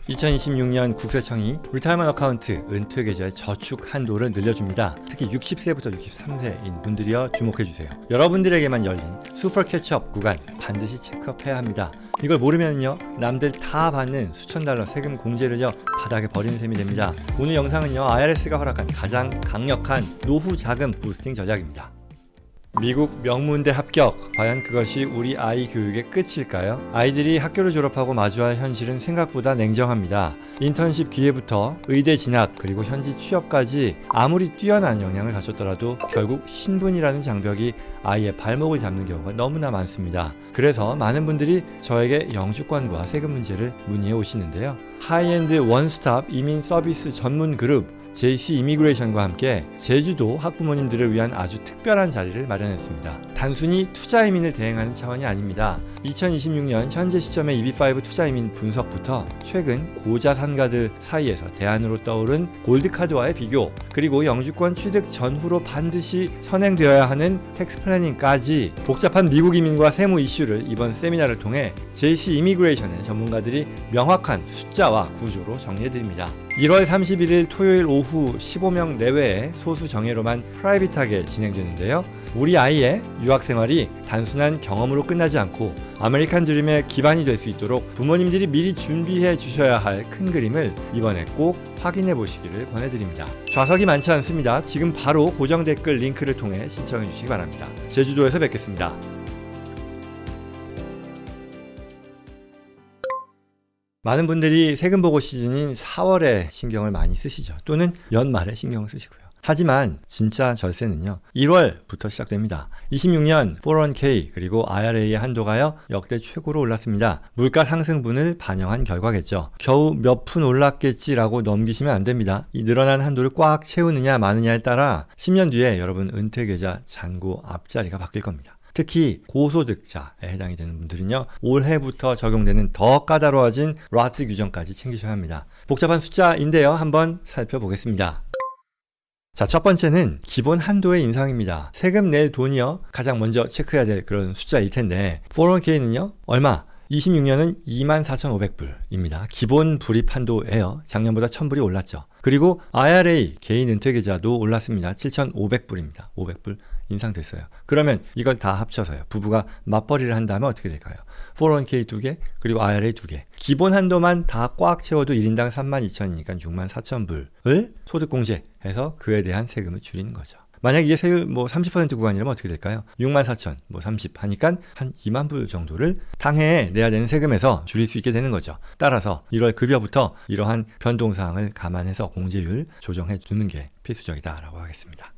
2026년 국세청이 리타이먼트 어카운트 은퇴 계좌의 저축 한도를 늘려줍니다. 특히 60세부터 63세인 분들이여 주목해주세요. 여러분들에게만 열린 슈퍼 캐치업 구간 반드시 체크업해야 합니다. 이걸 모르면요 남들 다 받는 수천 달러 세금 공제를요 바닥에 버리는 셈이 됩니다. 오늘 영상은요 IRS가 허락한 가장 강력한 노후 자금 부스팅 전략입니다. 미국 명문대 합격, 과연 그것이 우리 아이 교육의 끝일까요? 아이들이 학교를 졸업하고 마주할 현실은 생각보다 냉정합니다. 인턴십 기회부터 의대 진학 그리고 현지 취업까지 아무리 뛰어난 역량을 갖췄더라도 결국 신분이라는 장벽이 아이의 발목을 잡는 경우가 너무나 많습니다. 그래서 많은 분들이 저에게 영주권과 세금 문제를 문의해 오시는데요. 하이엔드 원스톱 이민 서비스 전문 그룹 JC 이미그레이션과 함께 제주도 학부모님들을 위한 아주 특별한 자리를 마련했습니다. 단순히 투자 이민을 대행하는 차원이 아닙니다. 2026년 현재 시점의 EB5 투자 이민 분석부터 최근 고자산가들 사이에서 대안으로 떠오른 골드카드와의 비교, 그리고 영주권 취득 전후로 반드시 선행되어야 하는 텍스 플래닝까지 복잡한 미국 이민과 세무 이슈를 이번 세미나를 통해 JC 이미그레이션의 전문가들이 명확한 숫자와 구조로 정리해드립니다. 1월 31일 토요일 오후 15명 내외의 소수 정예로만 프라이빗하게 진행되는데요. 우리 아이의 유학생활이 단순한 경험으로 끝나지 않고 아메리칸 드림의 기반이 될 수 있도록 부모님들이 미리 준비해 주셔야 할 큰 그림을 이번에 꼭 확인해 보시기를 권해드립니다. 좌석이 많지 않습니다. 지금 바로 고정 댓글 링크를 통해 신청해 주시기 바랍니다. 제주도에서 뵙겠습니다. 많은 분들이 세금 보고 시즌인 4월에 신경을 많이 쓰시죠. 또는 연말에 신경을 쓰시고요. 하지만 진짜 절세는요 1월부터 시작됩니다. 26년 401k 그리고 IRA의 한도가요 역대 최고로 올랐습니다. 물가 상승분을 반영한 결과겠죠. 겨우 몇 푼 올랐겠지라고 넘기시면 안 됩니다. 이 늘어난 한도를 꽉 채우느냐 마느냐에 따라 10년 뒤에 여러분 은퇴계좌 잔고 앞자리가 바뀔 겁니다. 특히 고소득자에 해당이 되는 분들은요 올해부터 적용되는 더 까다로워진 로트 규정까지 챙기셔야 합니다. 복잡한 숫자인데요 한번 살펴보겠습니다. 자, 첫 번째는 기본 한도의 인상입니다. 세금 낼 돈이요 가장 먼저 체크해야 될 그런 숫자일 텐데 401k는요 얼마? 26년은 24,500불입니다. 기본 불입 한도예요. 작년보다 1,000불이 올랐죠. 그리고 IRA 개인 은퇴계좌도 올랐습니다. 7,500불입니다. 500불 인상됐어요. 그러면 이걸 다 합쳐서요. 부부가 맞벌이를 한다면 어떻게 될까요? 401k 2개 그리고 IRA 2개. 기본 한도만 다 꽉 채워도 1인당 32,000이니까 64,000불을 소득공제해서 그에 대한 세금을 줄이는 거죠. 만약 이게 세율 30% 구간이라면 어떻게 될까요? 64,000, 30 하니까 한 2만 불 정도를 당해에 내야 되는 세금에서 줄일 수 있게 되는 거죠. 따라서 1월 급여부터 이러한 변동사항을 감안해서 공제율 조정해 주는 게 필수적이다라고 하겠습니다.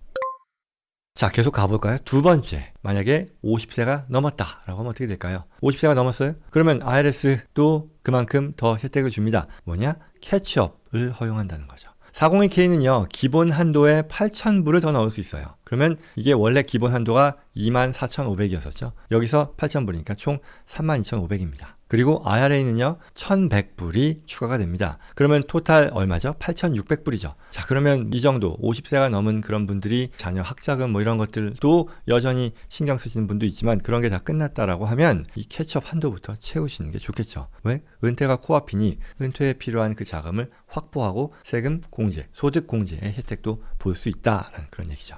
자, 계속 가볼까요? 두 번째, 만약에 50세가 넘었다라고 하면 어떻게 될까요? 50세가 넘었어요? 그러면 IRS도 그만큼 더 혜택을 줍니다. 뭐냐? 캐치업을 허용한다는 거죠. 401k는요 기본 한도에 8,000불을 더 넣을 수 있어요. 그러면 이게 원래 기본 한도가 24,500이었었죠. 여기서 8,000불이니까 총 32,500입니다. 그리고 IRA는요 1,100불이 추가가 됩니다. 그러면 토탈 얼마죠? 8,600불이죠. 자, 그러면 이 정도 50세가 넘은 그런 분들이 자녀 학자금 이런 것들도 여전히 신경 쓰시는 분도 있지만 그런 게 다 끝났다라고 하면 이 캐치업 한도부터 채우시는 게 좋겠죠. 왜? 은퇴가 코앞이니 은퇴에 필요한 그 자금을 확보하고 세금 공제, 소득 공제의 혜택도 볼 수 있다라는 그런 얘기죠.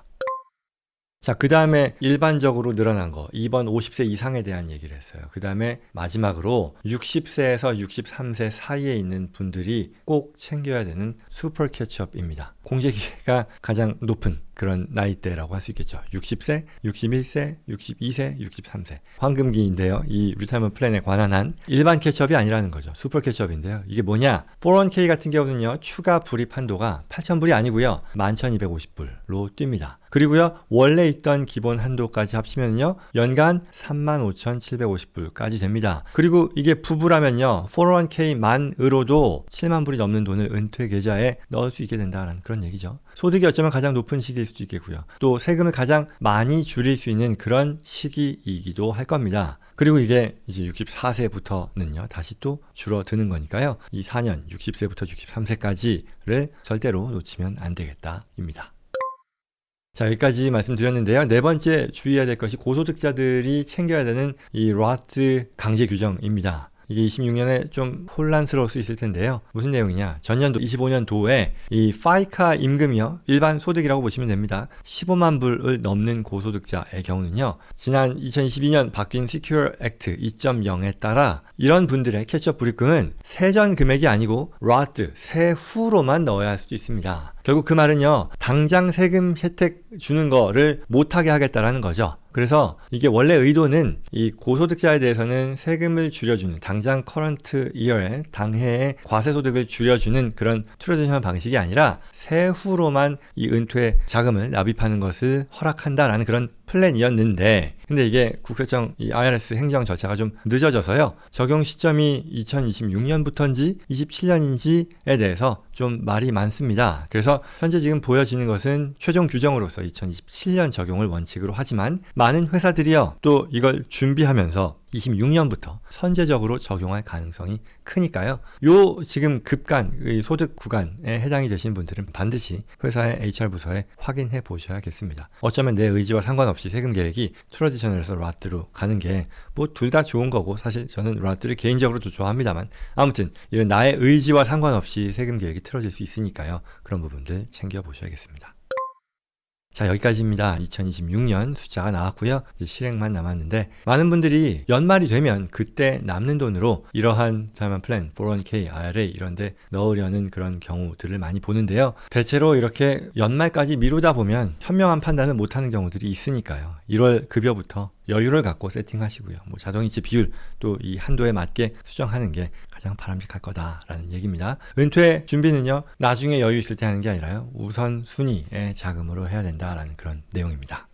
자, 그 다음에 일반적으로 늘어난 거 2번 50세 이상에 대한 얘기를 했어요. 그 다음에 마지막으로 60세에서 63세 사이에 있는 분들이 꼭 챙겨야 되는 슈퍼 캐치업입니다. 공제 기회가 가장 높은 그런 나이대라고 할 수 있겠죠. 60세, 61세, 62세, 63세. 황금기인데요. 이 리타이먼트 플랜에 관한 한 일반 캐치업이 아니라는 거죠. 슈퍼 캐치업인데요. 이게 뭐냐? 401k 같은 경우는요. 추가 불입 한도가 8,000불이 아니고요. 11,250불로 뜁니다. 그리고요. 원래 있던 기본 한도까지 합치면요. 연간 35,750불까지 됩니다. 그리고 이게 부부라면요. 401k만으로도 7만 불이 넘는 돈을 은퇴 계좌에 넣을 수 있게 된다는 그런 얘기죠. 소득이 어쩌면 가장 높은 시기일 수도 있겠고요. 또 세금을 가장 많이 줄일 수 있는 그런 시기이기도 할 겁니다. 그리고 이게 이제 64세부터는요, 다시 또 줄어드는 거니까요. 이 4년, 60세부터 63세까지를 절대로 놓치면 안 되겠다입니다. 자, 여기까지 말씀드렸는데요. 네 번째 주의해야 될 것이 고소득자들이 챙겨야 되는 이 로트 강제 규정입니다. 이게 26년에 좀 혼란스러울 수 있을 텐데요. 무슨 내용이냐? 전년도 25년도에 이 파이카 임금이요, 일반 소득이라고 보시면 됩니다. 15만 불을 넘는 고소득자의 경우는요, 지난 2022년 바뀐 Secure Act 2.0에 따라 이런 분들의 캐치업 불입금은 세전 금액이 아니고 ROT, 세후로만 넣어야 할 수도 있습니다. 결국 그 말은요, 당장 세금 혜택 주는 거를 못하게 하겠다라는 거죠. 그래서 이게 원래 의도는 이 고소득자에 대해서는 세금을 줄여주는, 당장 커런트 이어에 당해의 과세소득을 줄여주는 그런 트레디셔널 방식이 아니라 세후로만 이 은퇴 자금을 납입하는 것을 허락한다라는 그런 플랜이었는데, 근데 이게 국세청 이 IRS 행정 절차가 좀 늦어져서요, 적용 시점이 2026년부터인지 27년인지에 대해서 좀 말이 많습니다. 그래서 현재 지금 보여지는 것은 최종 규정으로서 2027년 적용을 원칙으로 하지만 많은 회사들이요, 또 이걸 준비하면서 26년부터 선제적으로 적용할 가능성이 크니까요. 요 지금 급간 소득 구간에 해당이 되신 분들은 반드시 회사의 HR 부서에 확인해 보셔야겠습니다. 어쩌면 내 의지와 상관없이 세금 계획이 트래디셔널에서 ROT로 가는 게 뭐 둘 다 좋은 거고, 사실 저는 ROT를 개인적으로도 좋아합니다만, 아무튼 이런 나의 의지와 상관없이 세금 계획이 틀어질 수 있으니까요. 그런 부분들 챙겨 보셔야겠습니다. 자, 여기까지입니다. 2026년 숫자가 나왔고요. 이제 실행만 남았는데, 많은 분들이 연말이 되면 그때 남는 돈으로 이러한 retirement plan, 401k, IRA 이런 데 넣으려는 그런 경우들을 많이 보는데요. 대체로 이렇게 연말까지 미루다 보면 현명한 판단을 못하는 경우들이 있으니까요. 1월 급여부터 여유를 갖고 세팅하시고요. 뭐 자동이체 비율 또 이 한도에 맞게 수정하는 게 가장 바람직할 거다라는 얘기입니다. 은퇴 준비는요, 나중에 여유 있을 때 하는 게 아니라요, 우선 순위의 자금으로 해야 된다라는 그런 내용입니다.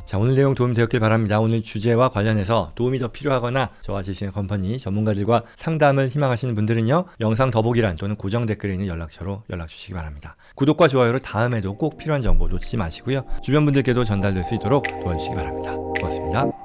자, 오늘 내용 도움이 되었길 바랍니다. 오늘 주제와 관련해서 도움이 더 필요하거나 저와 제시의 컴퍼니 전문가들과 상담을 희망하시는 분들은요, 영상 더보기란 또는 고정 댓글에 있는 연락처로 연락 주시기 바랍니다. 구독과 좋아요로 다음에도 꼭 필요한 정보 놓치지 마시고요. 주변 분들께도 전달될 수 있도록 도와주시기 바랍니다. 고맙습니다.